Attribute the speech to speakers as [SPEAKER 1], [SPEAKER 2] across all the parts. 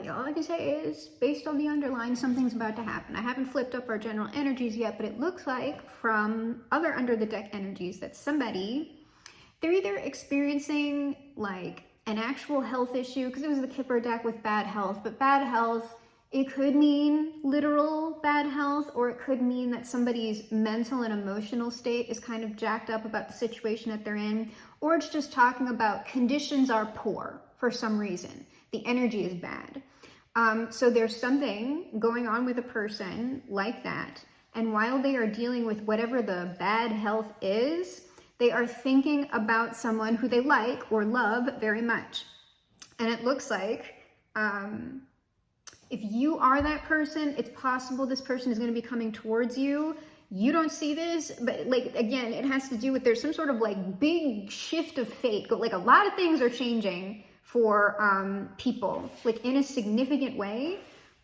[SPEAKER 1] All I can say is, based on the underlying, something's about to happen. I haven't flipped up our general energies yet, but it looks like from other under the deck energies that somebody, they're either experiencing like an actual health issue, because it was the Kipper deck with bad health, but bad health, it could mean literal bad health, or it could mean that somebody's mental and emotional state is kind of jacked up about the situation that they're in, or it's just talking about conditions are poor for some reason. The energy is bad. So there's something going on with a person like that. And while they are dealing with whatever the bad health is, they are thinking about someone who they like or love very much. And it looks like if you are that person, it's possible this person is going to be coming towards you. You don't see this, but like, again, it has to do with, there's some sort of like big shift of fate. Like a lot of things are changing for people, like in a significant way,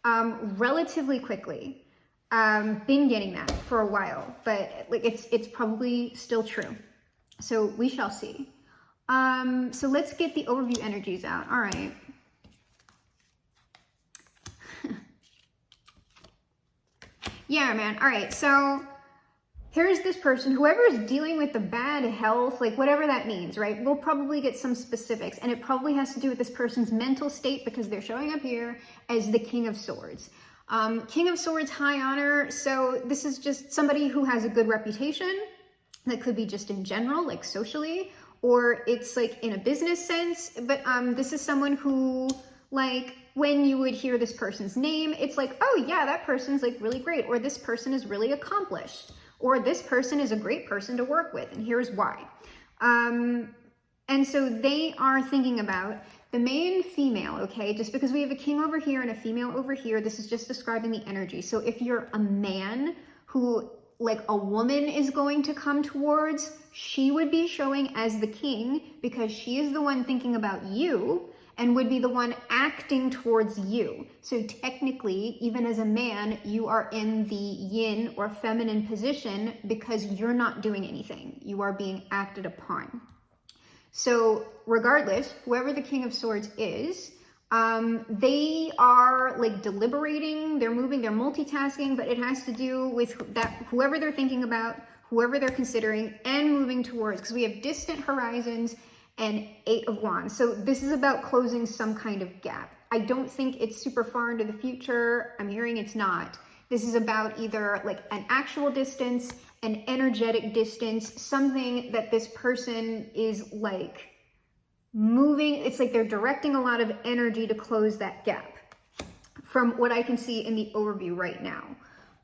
[SPEAKER 1] relatively quickly. Been getting that for a while, but like it's probably still true. So we shall see. So let's get the overview energies out. All right. Yeah, man. All right. So here's this person, whoever is dealing with the bad health, like whatever that means, right? We'll probably get some specifics, and it probably has to do with this person's mental state, because they're showing up here as the King of Swords. King of Swords, high honor. So this is just somebody who has a good reputation. That could be just in general, like socially, or it's like in a business sense. But this is someone who, like, when you would hear this person's name, it's like, oh yeah, that person's like really great, or this person is really accomplished, or this person is a great person to work with, and here's why. And so they are thinking about the main female, okay? Just because we have a king over here and a female over here, this is just describing the energy. So if you're a man who, like, a woman is going to come towards, she would be showing as the king, because she is the one thinking about you and would be the one acting towards you. So technically, even as a man, you are in the yin or feminine position because you're not doing anything. You are being acted upon. So regardless, whoever the King of Swords is, they are like deliberating, they're moving, they're multitasking, but it has to do with that, whoever they're thinking about, whoever they're considering, and moving towards, because we have distant horizons and 8 of Wands. So this is about closing some kind of gap. I don't think it's super far into the future. I'm hearing it's not. This is about either like an actual distance, an energetic distance, something that this person is like moving. It's like they're directing a lot of energy to close that gap from what I can see in the overview right now.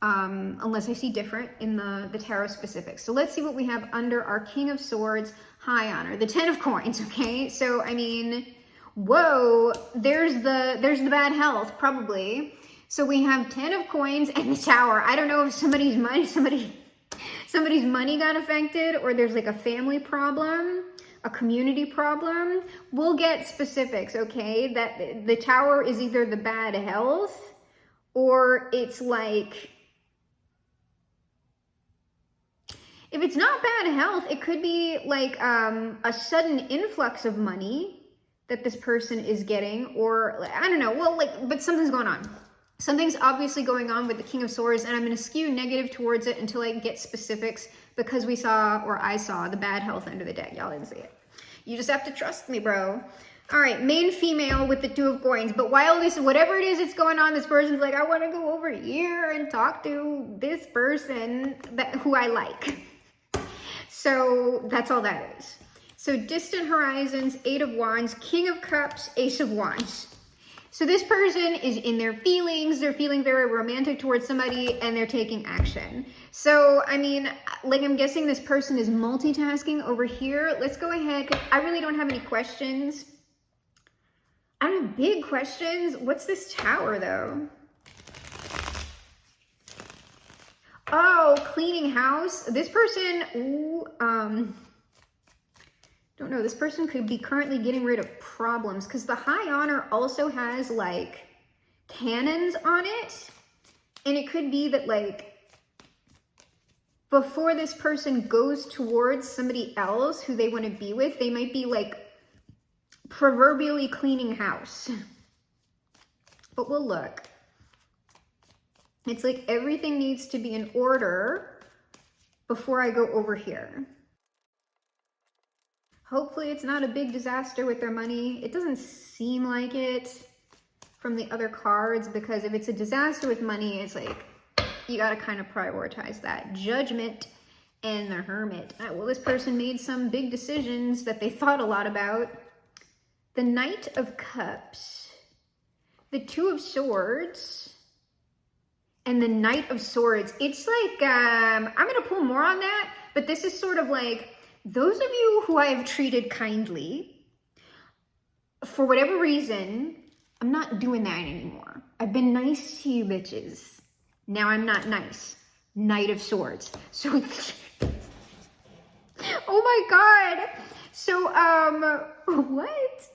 [SPEAKER 1] Unless I see different in the tarot specifics. So let's see what we have under our King of Swords, high honor, the 10 of Coins. Okay, so I mean, whoa, there's the bad health probably. So we have 10 of Coins and the Tower. I don't know if somebody's money got affected, or there's like a family problem, a community problem. We'll get specifics, okay? That the Tower is either the bad health, or it's like, if it's not bad health, it could be like a sudden influx of money that this person is getting, or I don't know. Well, like, but something's going on. Something's obviously going on with the King of Swords, and I'm going to skew negative towards it until I get specifics, because we saw, or I saw, the bad health under the deck. Y'all didn't see it. You just have to trust me, bro. All right, main female with the 2 of Coins. But while this, whatever it is that's going on, this person's like, I want to go over here and talk to this person who I like. So that's all that is. So distant horizons, 8 of Wands, King of Cups, Ace of Wands. So this person is in their feelings, they're feeling very romantic towards somebody, and they're taking action. So, I mean, like, I'm guessing this person is multitasking over here. Let's go ahead, 'cause I really don't have any questions. I don't have big questions. What's this Tower, though? Oh, cleaning house. This person, don't know, this person could be currently getting rid of problems, because the high honor also has like cannons on it. And it could be that like before this person goes towards somebody else who they want to be with, they might be like proverbially cleaning house but we'll look. It's like everything needs to be in order before I go over here. Hopefully it's not a big disaster with their money. It doesn't seem like it from the other cards, because if it's a disaster with money, it's like, you gotta kind of prioritize that. Judgment and the Hermit. Well, this person made some big decisions that they thought a lot about. The Knight of Cups, the Two of Swords, and the Knight of Swords. It's like, I'm gonna pull more on that, but this is sort of like, those of you who I have treated kindly, for whatever reason, I'm not doing that anymore. I've been nice to you bitches. Now I'm not nice. Knight of Swords. So, oh my God. So, what?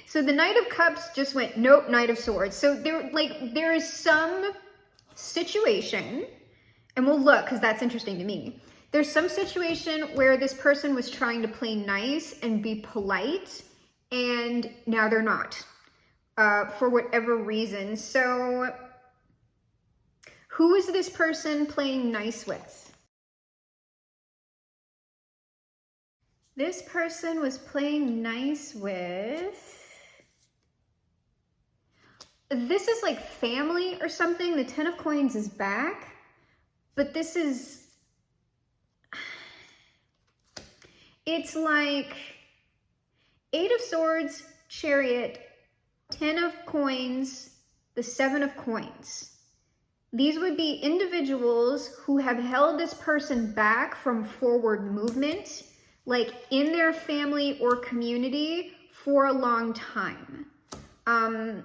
[SPEAKER 1] So the Knight of Cups just went, nope, Knight of Swords. So there is some situation, and we'll look, because that's interesting to me. There's some situation where this person was trying to play nice and be polite, and now they're not, for whatever reason. So who is this person playing nice with? This person was playing nice with, this is like family or something. The Ten of Coins is back, but this is, it's like Eight of Swords, Chariot, Ten of Coins, the Seven of Coins. These would be individuals who have held this person back from forward movement, like in their family or community for a long time. How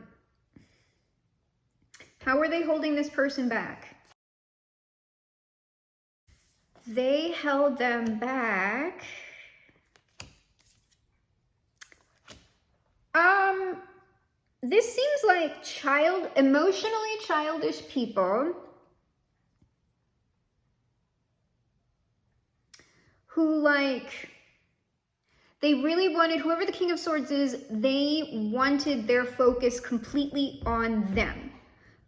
[SPEAKER 1] are they holding this person back? They held them back. This seems like emotionally childish people who, like, they really wanted, whoever the King of Swords is, they wanted their focus completely on them.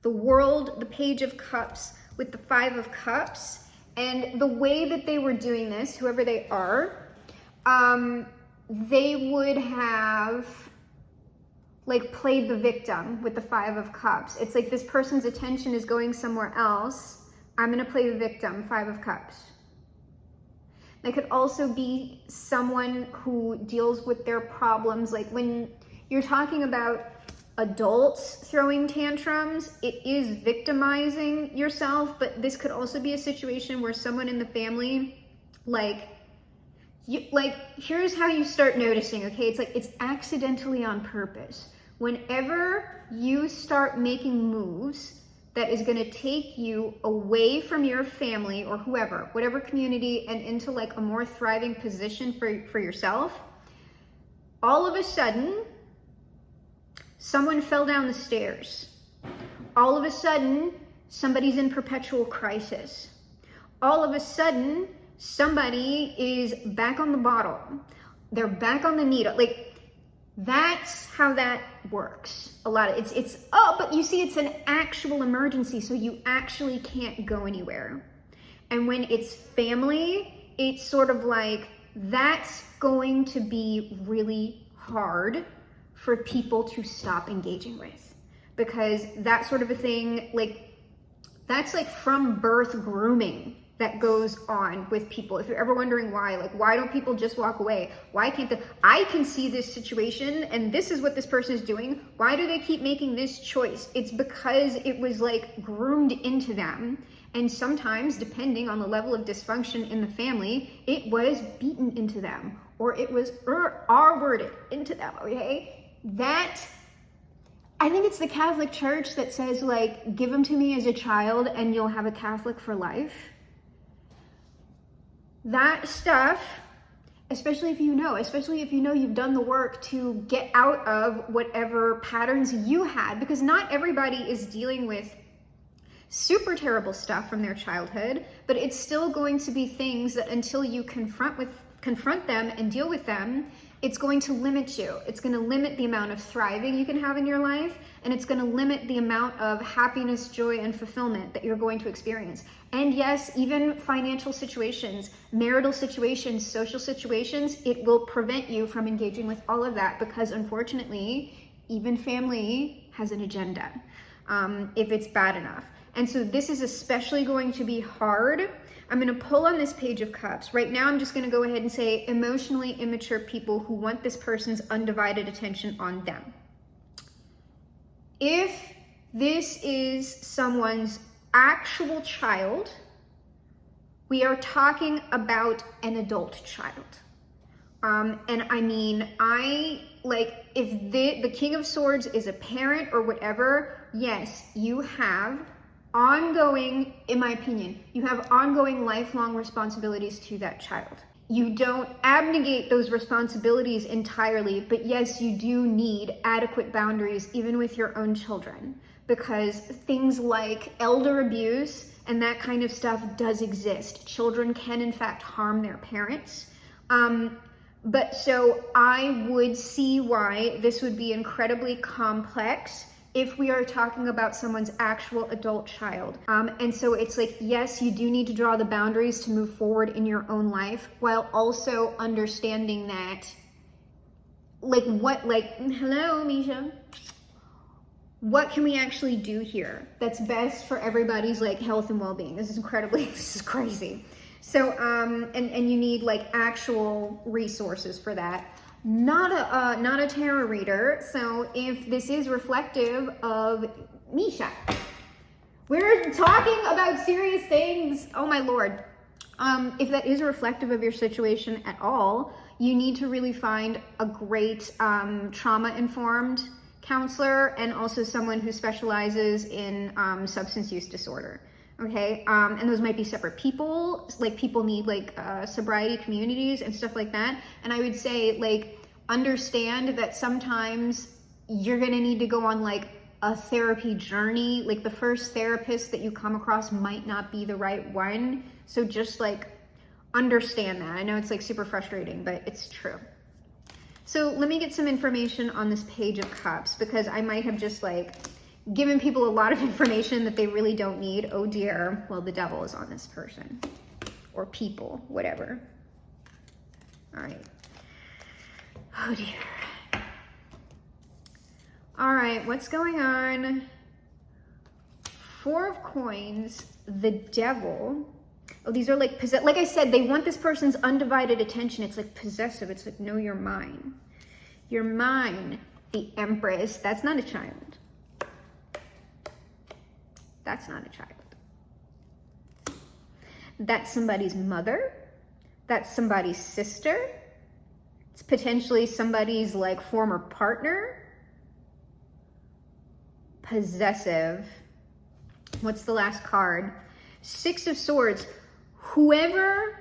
[SPEAKER 1] The world, the Page of Cups with the Five of Cups, and the way that they were doing this, whoever they are, they would have like played the victim with the Five of Cups. It's like this person's attention is going somewhere else. I'm gonna play the victim, Five of Cups. They could also be someone who deals with their problems. Like when you're talking about adults throwing tantrums, it is victimizing yourself, but this could also be a situation where someone in the family, here's how you start noticing, okay? It's like, it's accidentally on purpose. Whenever you start making moves that is gonna take you away from your family or whoever, whatever community, and into like a more thriving position for yourself, all of a sudden, someone fell down the stairs. All of a sudden, somebody's in perpetual crisis. All of a sudden, somebody is back on the bottle. They're back on the needle. Like, that's how that works. A lot of but you see, it's an actual emergency, so you actually can't go anywhere. And when it's family, it's sort of like, that's going to be really hard for people to stop engaging with, because that sort of a thing, like, that's like from birth grooming that goes on with people. If you're ever wondering why, like, why don't people just walk away? Why can't I can see this situation and this is what this person is doing. Why do they keep making this choice? It's because it was like groomed into them. And sometimes, depending on the level of dysfunction in the family, it was beaten into them, or it was R-worded into them, okay? That, I think it's the Catholic Church that says, like, give them to me as a child and you'll have a Catholic for life. That stuff, especially if you know you've done the work to get out of whatever patterns you had, because not everybody is dealing with super terrible stuff from their childhood, but it's still going to be things that until you confront them and deal with them, it's going to limit you. It's going to limit the amount of thriving you can have in your life, and it's going to limit the amount of happiness, joy, and fulfillment that you're going to experience. And yes, even financial situations, marital situations, social situations, it will prevent you from engaging with all of that, because unfortunately, even family has an agenda, if it's bad enough. And so this is especially going to be hard. I'm going to pull on this Page of Cups. Right now, I'm just going to go ahead and say emotionally immature people who want this person's undivided attention on them. If this is someone's actual child, we are talking about an adult child. And I mean, if the King of Swords is a parent or whatever, yes, you have ongoing, in my opinion, you have ongoing lifelong responsibilities to that child. You don't abnegate those responsibilities entirely, but yes, you do need adequate boundaries even with your own children, because things like elder abuse and that kind of stuff does exist. Children can in fact harm their parents. But so I would see why this would be incredibly complex if we are talking about someone's actual adult child. And so it's like, yes, you do need to draw the boundaries to move forward in your own life, while also understanding that, hello, Misha. What can we actually do here that's best for everybody's health and well-being? This is crazy. So, and you need actual resources for that. Not a tarot reader. So if this is reflective of Misha, we're talking about serious things. Oh my Lord. If that is reflective of your situation at all, you need to really find a great trauma-informed counselor, and also someone who specializes in substance use disorder. Okay, and those might be separate people. People need sobriety communities and stuff like that. And I would say understand that sometimes you're gonna need to go on a therapy journey. The first therapist that you come across might not be the right one. So just understand that. I know it's super frustrating, but it's true. So let me get some information on this Page of Cups, because I might have just given people a lot of information that they really don't need. Oh dear. Well, the devil is on this person or people, whatever. All right. Oh dear. All right, what's going on? Four of Coins, the Devil. Oh, these are like I said, they want this person's undivided attention. It's possessive. It's no, you're mine. You're mine. The Empress. That's not a child. That's not a child. That's somebody's mother. That's somebody's sister. It's potentially somebody's former partner. Possessive. What's the last card? Six of Swords. Whoever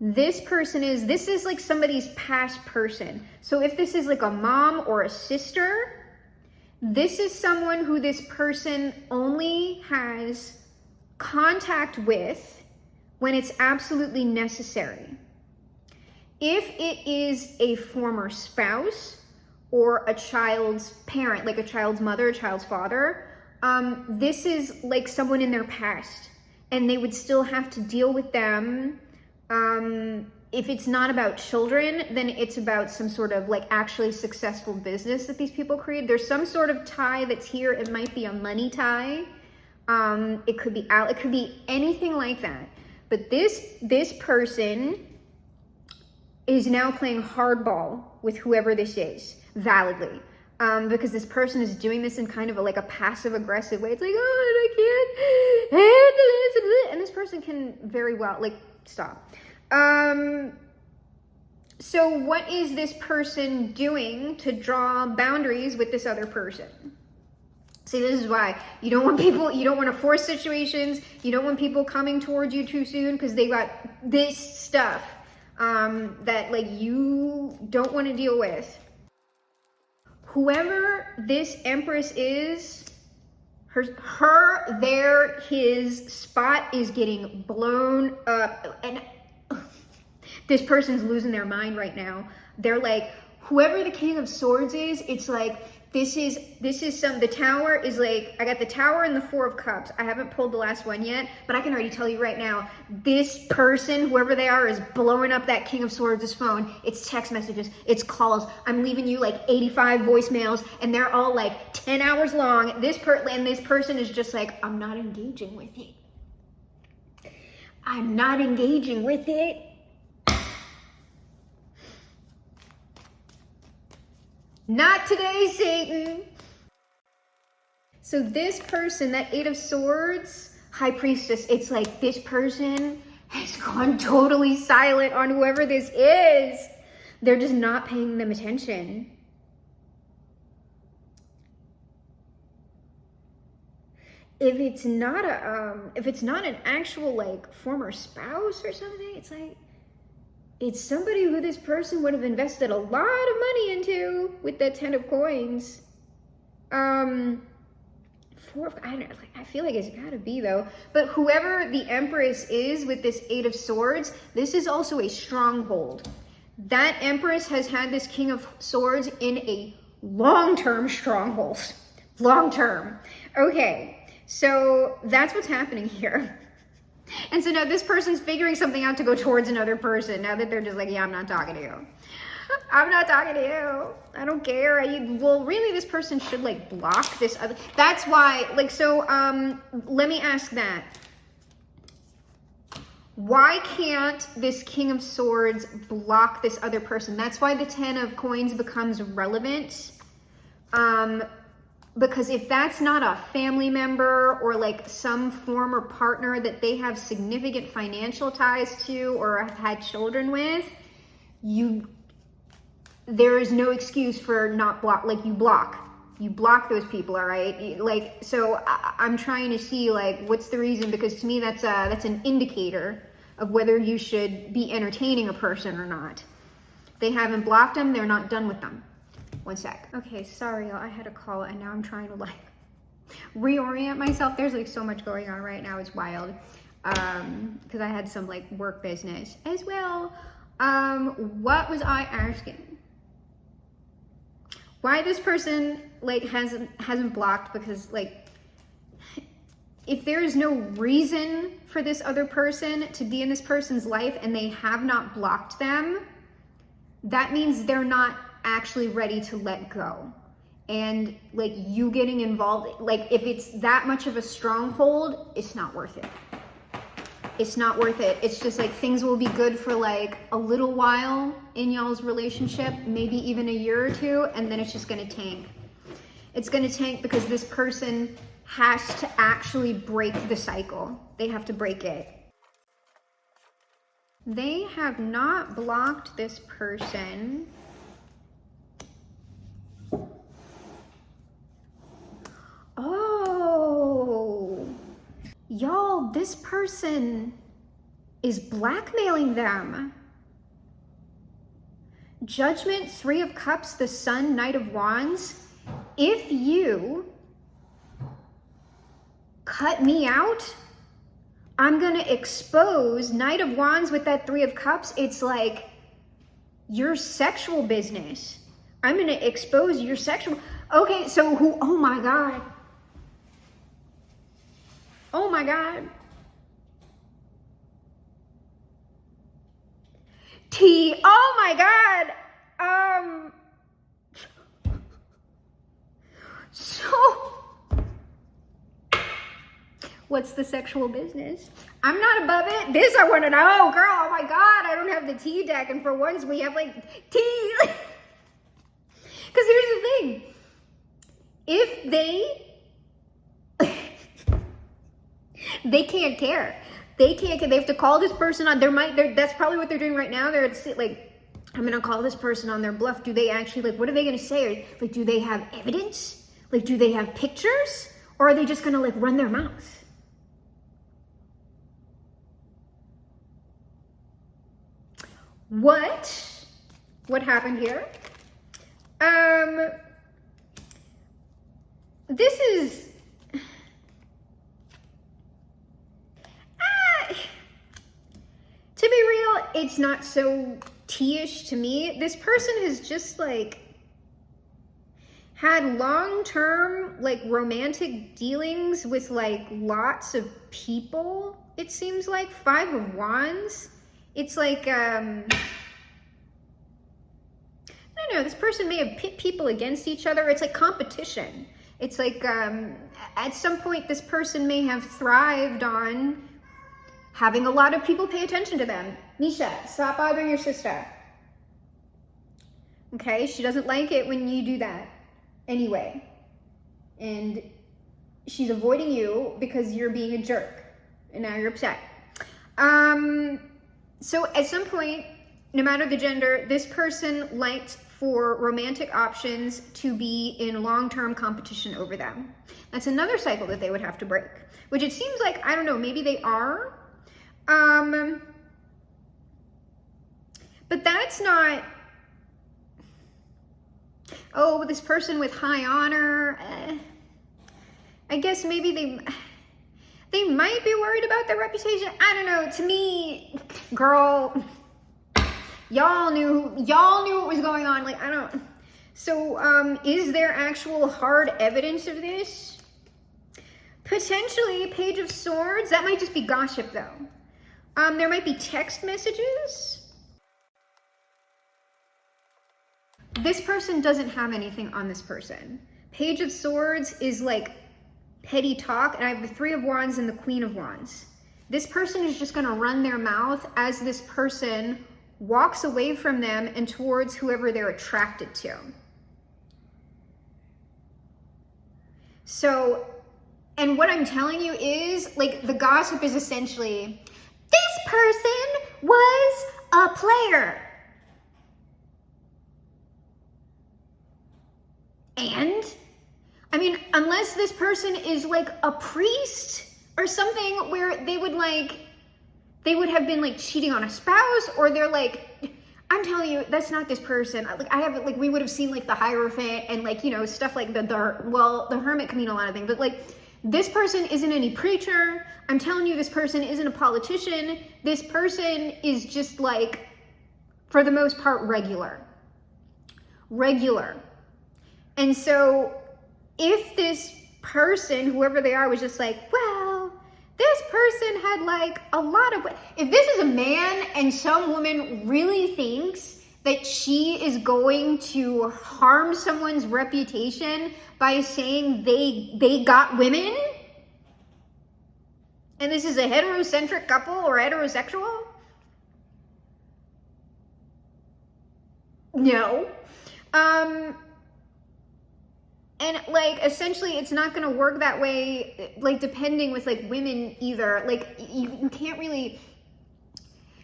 [SPEAKER 1] this person is, this is somebody's past person. So if this is a mom or a sister, this is someone who this person only has contact with when it's absolutely necessary. If it is a former spouse or a child's parent, a child's mother, a child's father, this is someone in their past, and they would still have to deal with them. If it's not about children, then it's about some sort of actually successful business that these people create. There's some sort of tie that's here. It might be a money tie. It could be out. It could be anything like that. But this person is now playing hardball with whoever this is, validly. Because this person is doing this in kind of a passive aggressive way. It's oh, I can't handle this. And this person can very well, stop. So what is this person doing to draw boundaries with this other person? See, this is why you don't want to force situations. You don't want people coming towards you too soon, because they got this stuff that you don't want to deal with. Whoever this Empress is, his spot is getting blown up, and this person's losing their mind right now. They're whoever the King of Swords is, it's This is the Tower is like, I got the Tower and the Four of Cups. I haven't pulled the last one yet, but I can already tell you right now, this person, whoever they are, is blowing up that King of Swords' phone. It's text messages, it's calls. I'm leaving you like 85 voicemails, and they're all like 10 hours long. This person is just like, I'm not engaging with it. I'm not engaging with it. Not today, Satan. So this person, that Eight of Swords, High Priestess, it's like this person has gone totally silent on whoever this is. They're just not paying them attention. If it's not an actual like former spouse or something, it's like, it's somebody who this person would have invested a lot of money into with that 10 of coins. I feel like it's gotta be though. But whoever the Empress is with this Eight of Swords, this is also a stronghold. That Empress has had this King of Swords in a long-term stronghold. Long-term. Okay, so that's what's happening here. And so now this person's figuring something out to go towards another person now that they're just like, yeah, I'm not talking to you. I'm not talking to you. I don't care. Well, really, this person should like block this other. That's why, like, so let me ask that. Why can't this King of Swords block this other person? That's why the 10 of coins becomes relevant. Because if that's not a family member or like some former partner that they have significant financial ties to or have had children with, there is no excuse for not block. Like you block those people, all right? Like, so I'm trying to see like what's the reason, because to me that's an indicator of whether you should be entertaining a person or not. They haven't blocked them, they're not done with them. One sec. Okay, sorry, y'all. I had a call and now I'm trying to like reorient myself. There's like so much going on right now. It's wild. Because I had some like work business as well. What was I asking? Why this person like hasn't blocked? Because like, if there is no reason for this other person to be in this person's life and they have not blocked them, that means they're not actually ready to let go. And like you getting involved, like if it's that much of a stronghold, it's not worth it. It's not worth it. It's just like things will be good for like a little while in y'all's relationship, maybe even a year or two, and then it's just gonna tank. It's gonna tank because this person has to actually break the cycle. They have to break it. They have not blocked this person. Oh, y'all, this person is blackmailing them. Judgment, Three of Cups, the Sun, Knight of Wands. If you cut me out, I'm gonna expose Knight of Wands with that Three of Cups. It's like your sexual business. I'm gonna expose your sexual. Okay, so who? Oh my God. Oh my God. T. Oh my God. So, what's the sexual business? I'm not above it. This I want to know, girl. Oh my God, I don't have the T deck, and for once we have like T. Because here's the thing. If they can't care. They can't care. They have to call this person on that's probably what they're doing right now. They're like, I'm going to call this person on their bluff. Do they actually, like, what are they going to say? Like, do they have evidence? Like, do they have pictures? Or are they just going to, like, run their mouth? What happened here? This is, to be real, it's not so T-ish to me. This person has just like had long-term like romantic dealings with like lots of people. It seems like 5 of Wands. It's like, I don't know, this person may have pit people against each other. It's like competition. It's like, at some point this person may have thrived on having a lot of people pay attention to them. Nisha, stop bothering your sister. Okay, she doesn't like it when you do that anyway. And she's avoiding you because you're being a jerk. And now you're upset. So at some point, no matter the gender, this person liked for romantic options to be in long-term competition over them. That's another cycle that they would have to break, which it seems like, I don't know, maybe they are. But that's not, oh, this person with high honor, I guess maybe they might be worried about their reputation. I don't know. To me, girl, y'all knew what was going on. Like, I don't. So, is there actual hard evidence of this? Potentially, Page of Swords. That might just be gossip, though. There might be text messages. This person doesn't have anything on this person. Page of Swords is like petty talk, and I have the 3 of Wands and the Queen of Wands. This person is just going to run their mouth as this person walks away from them and towards whoever they're attracted to. So, and what I'm telling you is, like, the gossip is essentially, this person was a player. And, I mean, unless this person is like a priest or something where they would have been like cheating on a spouse, or they're like, I'm telling you, that's not this person. Like, we would have seen like the Hierophant and like, you know, stuff like the Hermit can mean a lot of things, but like, this person isn't any preacher. I'm telling you, this person isn't a politician. This person is just like, for the most part, regular. And so if this person, whoever they are, was just like, well, this person had like a lot of, if this is a man and some woman really thinks that she is going to harm someone's reputation by saying they got women, and this is a heterocentric couple or heterosexual, no. And like, essentially it's not going to work that way, like, depending with like women either. Like, you can't really,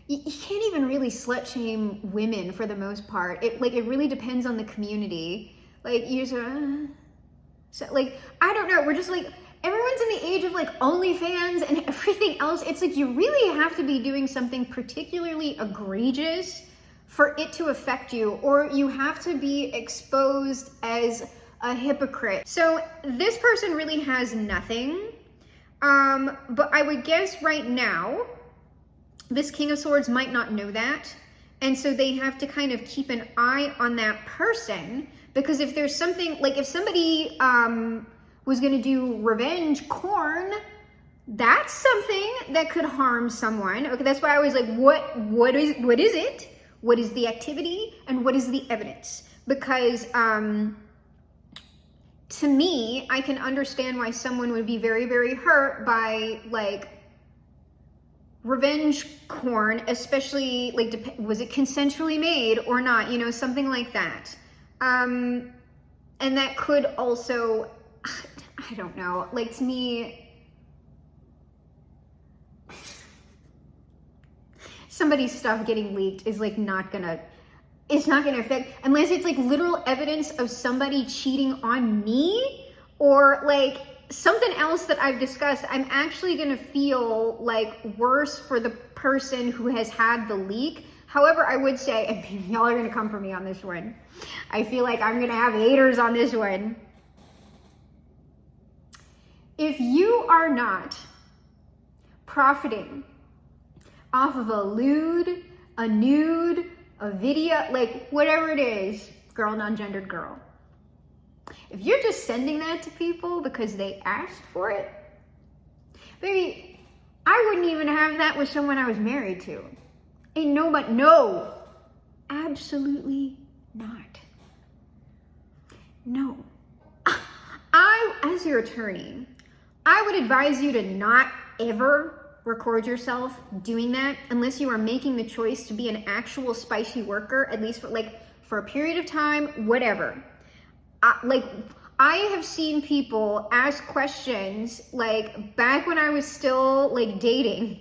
[SPEAKER 1] you can't even really slut shame women for the most part. It really depends on the community. Like, so like, I don't know, we're just like, everyone's in the age of like OnlyFans and everything else. It's like, you really have to be doing something particularly egregious for it to affect you, or you have to be exposed as a hypocrite. So this person really has nothing. But I would guess right now, this King of Swords might not know that. And so they have to kind of keep an eye on that person, because if there's something, like if somebody was gonna do revenge porn, that's something that could harm someone. Okay, that's why I was like, what is it? What is the activity and what is the evidence? Because to me, I can understand why someone would be very, very hurt by like revenge porn, especially like, was it consensually made or not? You know, something like that. And that could also, I don't know, like, to me, somebody's stuff getting leaked is like it's not gonna affect, unless it's like literal evidence of somebody cheating on me or like something else that I've discussed. I'm actually gonna feel like worse for the person who has had the leak. However, I would say, and y'all are gonna come for me on this one, I feel like I'm gonna have haters on this one. If you are not profiting off of a lewd, a nude, a video, like whatever it is, girl, non-gendered girl. If you're just sending that to people because they asked for it, baby, I wouldn't even have that with someone I was married to. Ain't nobody, no, absolutely not. No. As your attorney, I would advise you to not ever record yourself doing that unless you are making the choice to be an actual spicy worker, at least for a period of time, whatever. I have seen people ask questions like back when I was still dating.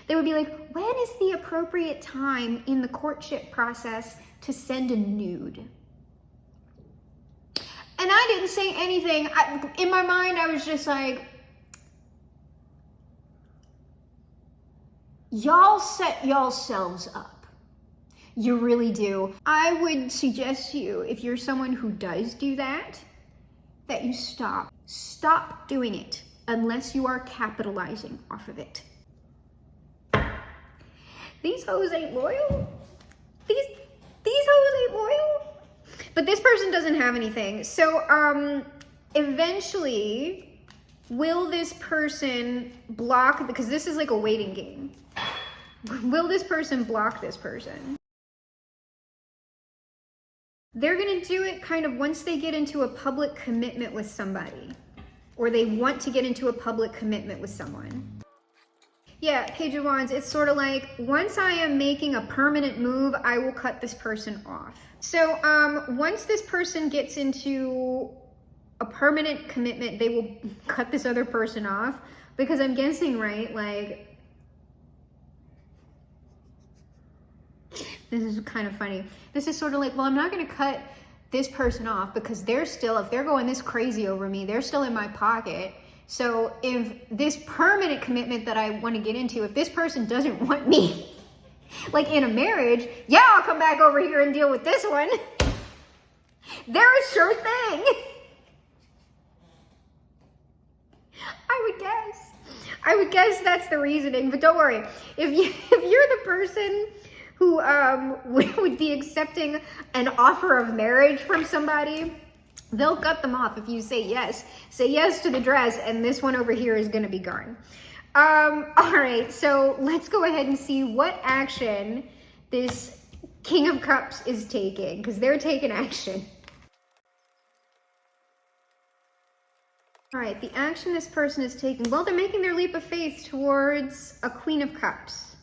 [SPEAKER 1] They would be like, when is the appropriate time in the courtship process to send a nude? And I didn't say anything. In my mind, I was just like, y'all set yourselves up. You really do. I would suggest to you, if you're someone who does do that, that you stop. Stop doing it unless you are capitalizing off of it. These hoes ain't loyal. These hoes ain't loyal. But this person doesn't have anything. So eventually, will this person block, because this is like a waiting game. Will this person block this person? They're gonna do it kind of once they get into a public commitment with somebody, or they want to get into a public commitment with someone. Yeah, Page of Wands, it's sort of like, once I am making a permanent move, I will cut this person off. So once this person gets into a permanent commitment, they will cut this other person off, because I'm guessing, right, like, this is kind of funny. This is sort of like, well, I'm not going to cut this person off because if they're going this crazy over me, they're still in my pocket. So if this permanent commitment that I want to get into, if this person doesn't want me, like in a marriage, yeah, I'll come back over here and deal with this one. They're a sure thing. I would guess that's the reasoning, but don't worry. If you're the person who would be accepting an offer of marriage from somebody, they'll cut them off if you say yes. Say yes to the dress, and this one over here is gonna be gone. All right, so let's go ahead and see what action this King of Cups is taking, because they're taking action. All right, the action this person is taking, well, they're making their leap of faith towards a Queen of Cups.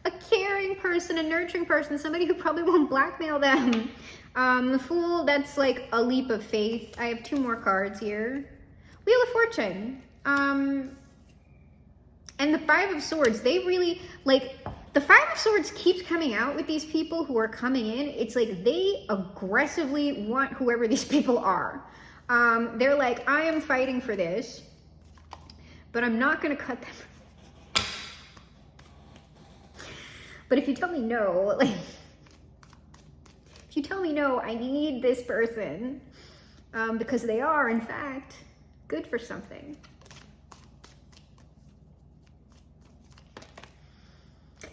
[SPEAKER 1] A caring person, a nurturing person, somebody who probably won't blackmail them. The Fool, that's like a leap of faith. I have two more cards here. Wheel of Fortune. And the Five of Swords, they really, the Five of Swords keeps coming out with these people who are coming in. It's like they aggressively want whoever these people are. They're like, I am fighting for this, but I'm not going to cut them. But if you tell me no, if you tell me no, I need this person, because they are, in fact, good for something.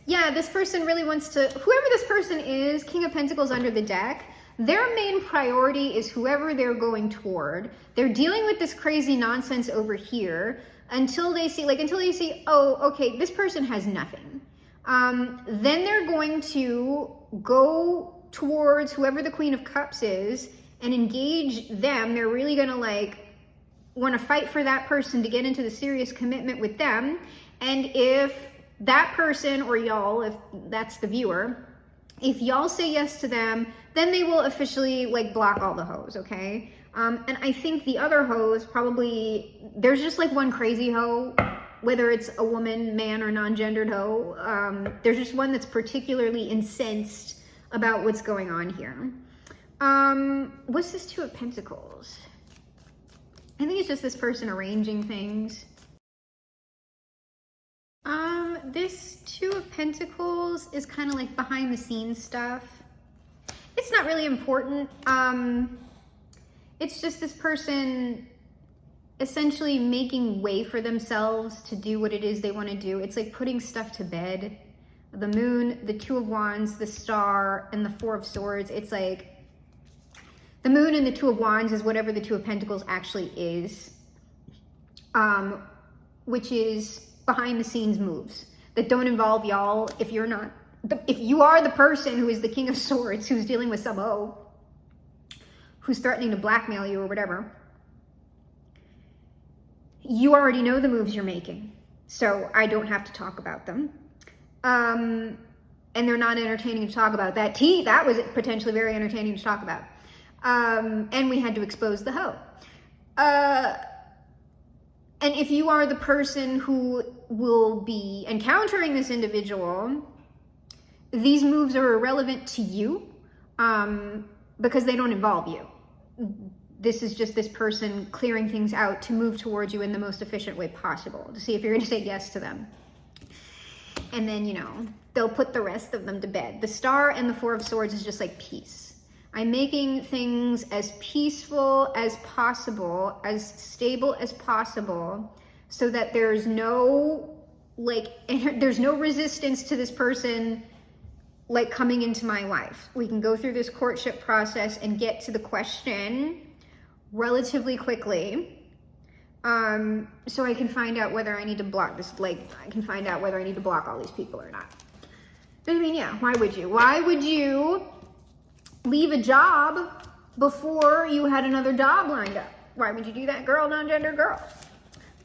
[SPEAKER 1] Yeah, this person really wants to, whoever this person is, King of Pentacles under the deck, their main priority is whoever they're going toward. They're dealing with this crazy nonsense over here until they see, oh, okay, this person has nothing. Then they're going to go towards whoever the Queen of Cups is and engage them. They're really gonna want to fight for that person to get into the serious commitment with them. And if that person, or y'all, if that's the viewer, if y'all say yes to them, then they will officially block all the hoes, okay? And I think the other hoes probably, there's just one crazy hoe, whether it's a woman, man, or non-gendered hoe. There's just one that's particularly incensed about what's going on here. What's this Two of Pentacles? I think it's just this person arranging things. This Two of Pentacles is kind of behind the scenes stuff. It's not really important. It's just this person essentially making way for themselves to do what it is they want to do. It's like putting stuff to bed. The Moon, the Two of Wands, the Star, and the Four of Swords. It's like The Moon and the Two of Wands is whatever the Two of Pentacles actually is, which is behind the scenes moves that don't involve y'all. If you are the person who is the King of Swords, who's dealing with some who's threatening to blackmail you or whatever, you already know the moves you're making. So I don't have to talk about them. And they're not entertaining to talk about. That was potentially very entertaining to talk about. And we had to expose the hoe. And if you are the person who will be encountering this individual, these moves are irrelevant to you, because they don't involve you. This is just this person clearing things out to move towards you in the most efficient way possible, to see if you're going to say yes to them. And then, they'll put the rest of them to bed. The Star and the Four of Swords is just like peace. I'm making things as peaceful as possible, as stable as possible, so that there's no resistance to this person coming into my life. We can go through this courtship process and get to the question relatively quickly. So I can find out whether I need to block this, I can find out whether I need to block all these people or not. I mean, yeah, why would you? Why would you leave a job before you had another job lined up? Why would you do that, girl, non-gender girl?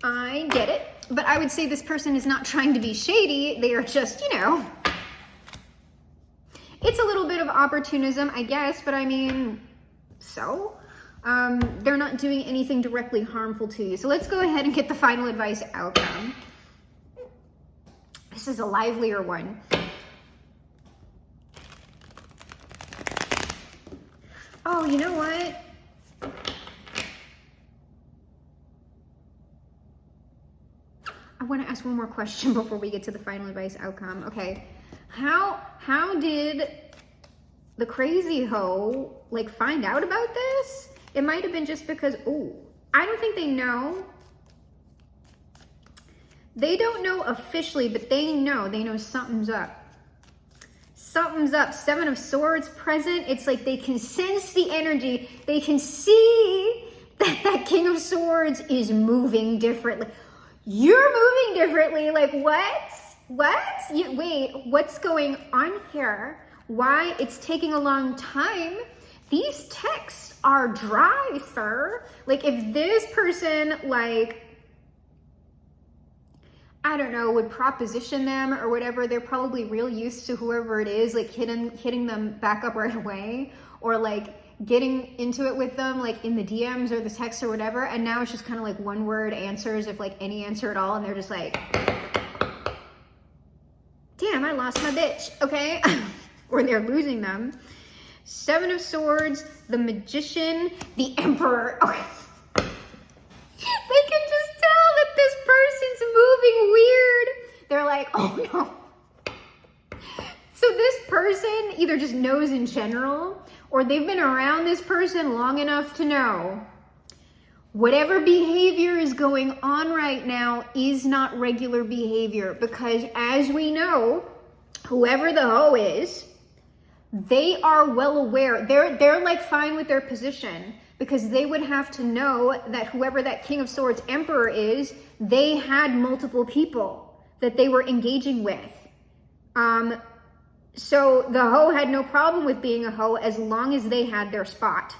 [SPEAKER 1] I get it. But I would say this person is not trying to be shady. They are just, it's a little bit of opportunism, I guess, but I mean, so? They're not doing anything directly harmful to you. So let's go ahead and get the final advice outcome. This is a livelier one. Oh, you know what? I want to ask one more question before we get to the final advice outcome. Okay. How did the crazy hoe find out about this? It might have been just because, I don't think they know. They don't know officially, but they know something's up. Something's up. Seven of Swords present. It's like they can sense the energy. They can see that King of Swords is moving differently. You're moving differently. What? Wait, what's going on here? Why it's taking a long time? These texts are dry, sir. If this person, I don't know, would proposition them or whatever, they're probably real used to whoever it is, hitting them back up right away, or getting into it with them, in the DMs or the text or whatever. And now it's just kind of one word answers, if any answer at all. And they're just damn, I lost my bitch. Okay. Or they're losing them. Seven of Swords, the Magician, the Emperor. Okay. They can just tell that this person's moving weird. They're oh no. So this person either just knows in general, or they've been around this person long enough to know whatever behavior is going on right now is not regular behavior, because as we know, whoever the hoe is, they are well aware. They're fine with their position, because they would have to know that whoever that King of Swords Emperor is, they had multiple people that they were engaging with. So the hoe had no problem with being a hoe as long as they had their spot.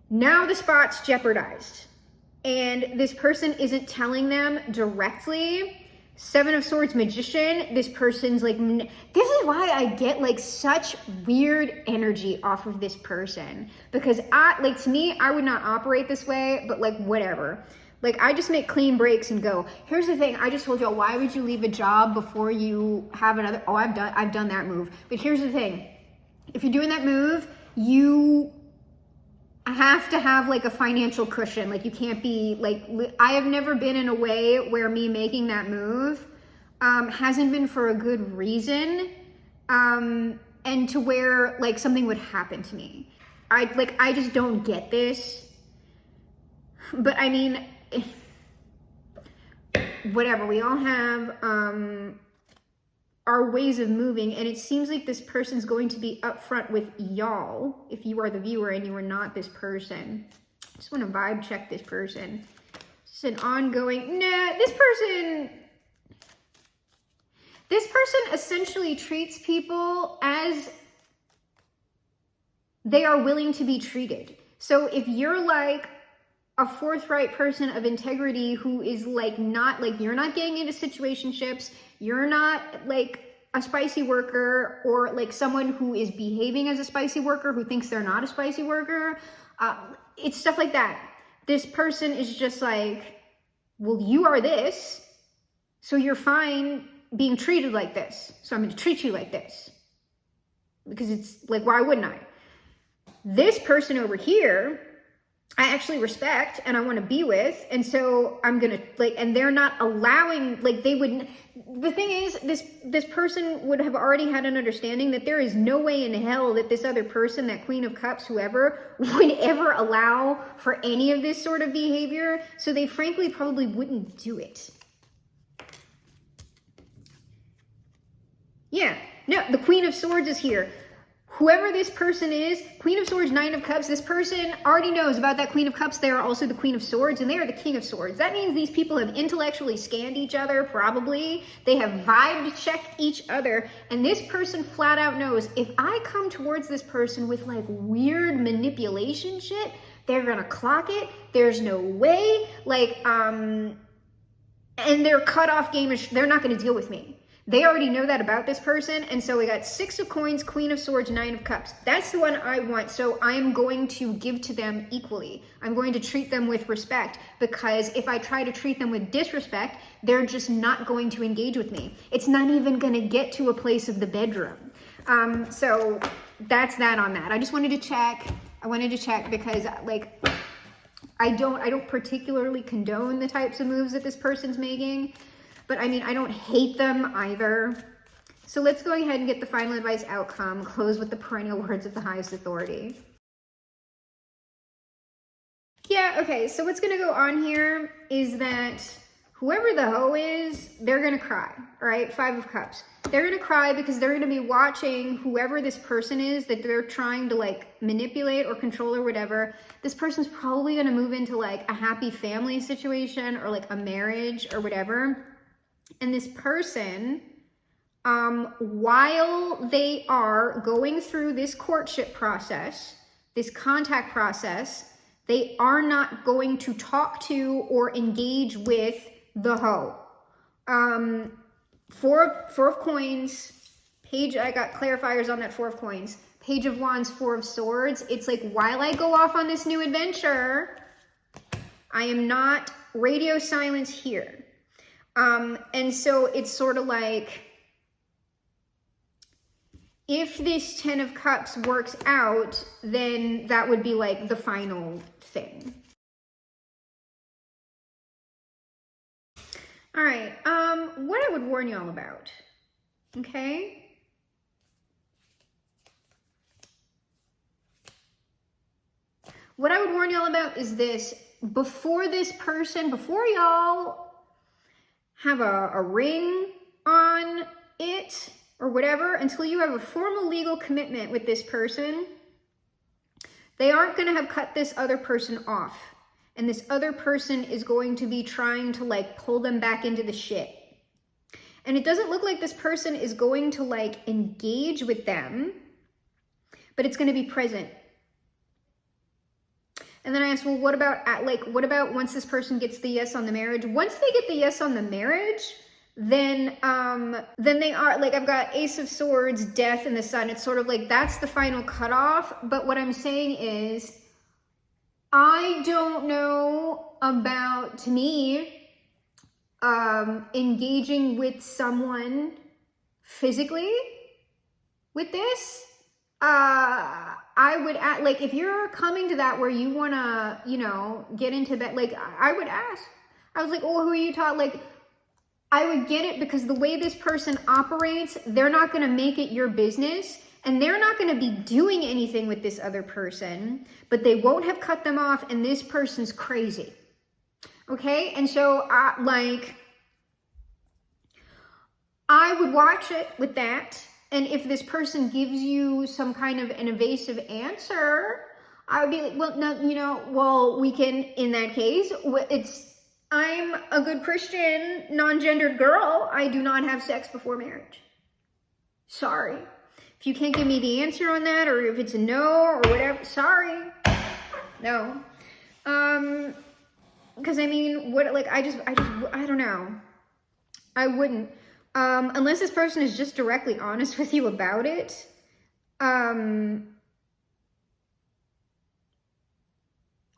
[SPEAKER 1] Now the spot's jeopardized, and this person isn't telling them directly. Seven of Swords Magician, this person's this is why I get such weird energy off of this person, because to me, I would not operate this way, but whatever. I just make clean breaks and go. Here's the thing. I just told y'all, why would you leave a job before you have another? Oh, I've done that move. But here's the thing. If you're doing that move, you have to have a financial cushion. You can't be I have never been in a way where me making that move hasn't been for a good reason, and to where something would happen to me. I just don't get this. But I mean, whatever. We all have are ways of moving, and it seems like this person's going to be upfront with y'all if you are the viewer and you are not this person. Just want to vibe check this person. It's an ongoing, nah, this person essentially treats people as they are willing to be treated. So if you're like a forthright person of integrity who is like not like, you're not getting into situationships, you're not like a spicy worker, or like someone who is behaving as a spicy worker who thinks they're not a spicy worker, it's stuff like that. This person is just like, well, you are this, so you're fine being treated like this, so I'm going to treat you like this, because it's like, why wouldn't I? This person over here, I actually respect and I want to be with, and so I'm gonna like, and they're not allowing, like they wouldn't. The thing is, this person would have already had an understanding that there is no way in hell that this other person, that Queen of Cups, whoever, would ever allow for any of this sort of behavior. So they frankly probably wouldn't do it. Yeah, no, the Queen of Swords is here. Whoever this person is, Queen of Swords, Nine of Cups, this person already knows about that Queen of Cups. They are also the Queen of Swords, and they are the King of Swords. That means these people have intellectually scanned each other, probably. They have vibe checked each other, and this person flat out knows, if I come towards this person with like weird manipulation shit, they're gonna clock it. There's no way. Like, and their cutoff game is, they're not gonna deal with me. They already know that about this person, and so we got Six of Coins, Queen of Swords, Nine of Cups. That's the one I want, so I'm going to give to them equally. I'm going to treat them with respect, because if I try to treat them with disrespect, they're just not going to engage with me. It's not even going to get to a place of the bedroom. So that's that on that. I just wanted to check. I wanted to check because, like, I don't particularly condone the types of moves that this person's making. But I mean, I don't hate them either. So let's go ahead and get the final advice outcome. Close with the perennial words of the highest authority. Yeah, okay, so what's gonna go on here is that whoever the hoe is, they're gonna cry, all right? Five of Cups. They're gonna cry because they're gonna be watching whoever this person is that they're trying to like manipulate or control or whatever. This person's probably gonna move into like a happy family situation or like a marriage or whatever. And this person, while they are going through this courtship process, this contact process, they are not going to talk to or engage with the hoe. Four of Coins, Page, I got clarifiers on that Four of Coins. Page of Wands, Four of Swords. It's like, while I go off on this new adventure, I am not radio silence here. And so it's sort of like, if this Ten of Cups works out, then that would be like the final thing. All right, what I would warn y'all about, okay? What I would warn y'all about is this: before y'all have a ring on it or whatever, until you have a formal legal commitment with this person, they aren't going to have cut this other person off. And this other person is going to be trying to like pull them back into the shit. And it doesn't look like this person is going to like engage with them, but it's going to be present. And then I asked, well, what about once this person gets the yes on the marriage? Once they get the yes on the marriage, then they are like, I've got Ace of Swords, Death, and the Sun. It's sort of like, that's the final cutoff. But what I'm saying is, I don't know about, to me, engaging with someone physically with this. I would ask, like, if you're coming to that where you want to, you know, get into bed, like, I would ask. I was like, oh, who are you taught? Like, I would get it, because the way this person operates, they're not going to make it your business, and they're not going to be doing anything with this other person, but they won't have cut them off, and this person's crazy. Okay? And so, like, I would watch it with that. And if this person gives you some kind of an evasive answer, I would be like, well, no, you know, well, we can, in that case, I'm a good Christian, non-gendered girl. I do not have sex before marriage. Sorry. If you can't give me the answer on that, or if it's a no, or whatever, sorry. No. Because I mean, what, like, I don't know. I wouldn't. Unless this person is just directly honest with you about it. I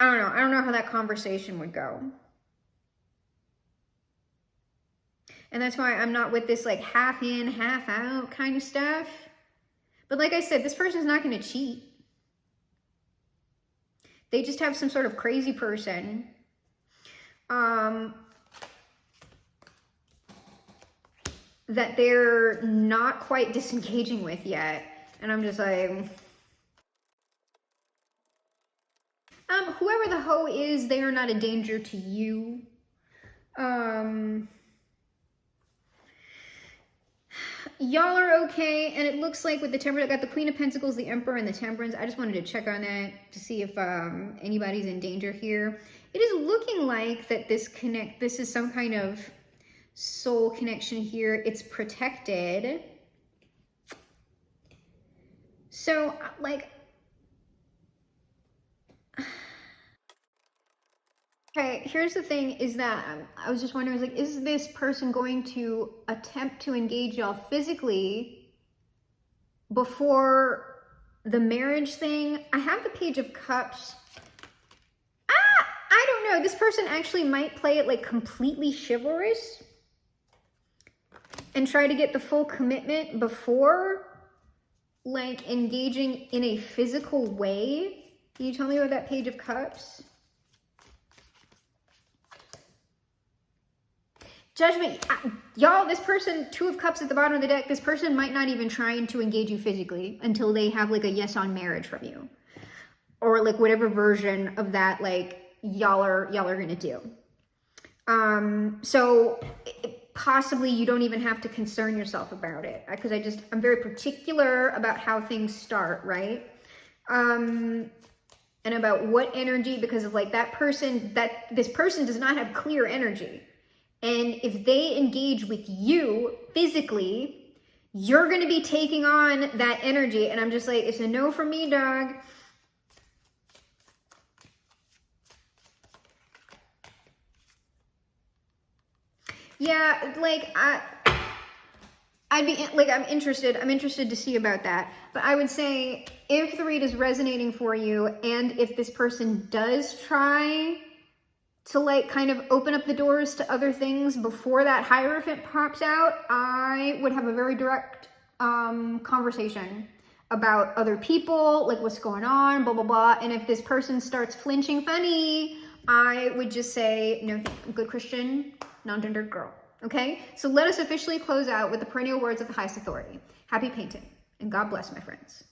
[SPEAKER 1] don't know. I don't know how that conversation would go. And that's why I'm not with this like half in, half out kind of stuff. But like I said, this person's not going to cheat. They just have some sort of crazy person. That they're not quite disengaging with yet. And I'm just like, whoever the hoe is, they are not a danger to you. Y'all are okay, and it looks like with the Temperance, I got the Queen of Pentacles, the Emperor, and the Temperance. I just wanted to check on that to see if anybody's in danger here. It is looking like that this is some kind of soul connection here. It's protected. So, like, okay, here's the thing is that I was just wondering, like, is this person going to attempt to engage y'all physically before the marriage thing? I have the Page of Cups. I don't know. This person actually might play it like completely chivalrous and try to get the full commitment before like engaging in a physical way. Can you tell me about that Page of Cups? Judgment. Y'all, this person, Two of Cups at the bottom of the deck, this person might not even trying to engage you physically until they have like a yes on marriage from you. Or like whatever version of that like y'all are gonna do. So possibly you don't even have to concern yourself about it, because I'm very particular about how things start, right? And about what energy, because of like this person does not have clear energy. And if they engage with you physically, you're going to be taking on that energy. And I'm just like, it's a no from me, dog. Yeah, like I'd be like, I'm interested to see about that. But I would say if the read is resonating for you, and if this person does try to like kind of open up the doors to other things before that Hierophant pops out, I would have a very direct conversation about other people, like what's going on, blah, blah, blah. And if this person starts flinching funny, I would just say, no, good Christian, non-gendered girl. Okay? So let us officially close out with the perennial words of the highest authority. Happy painting, and God bless, my friends.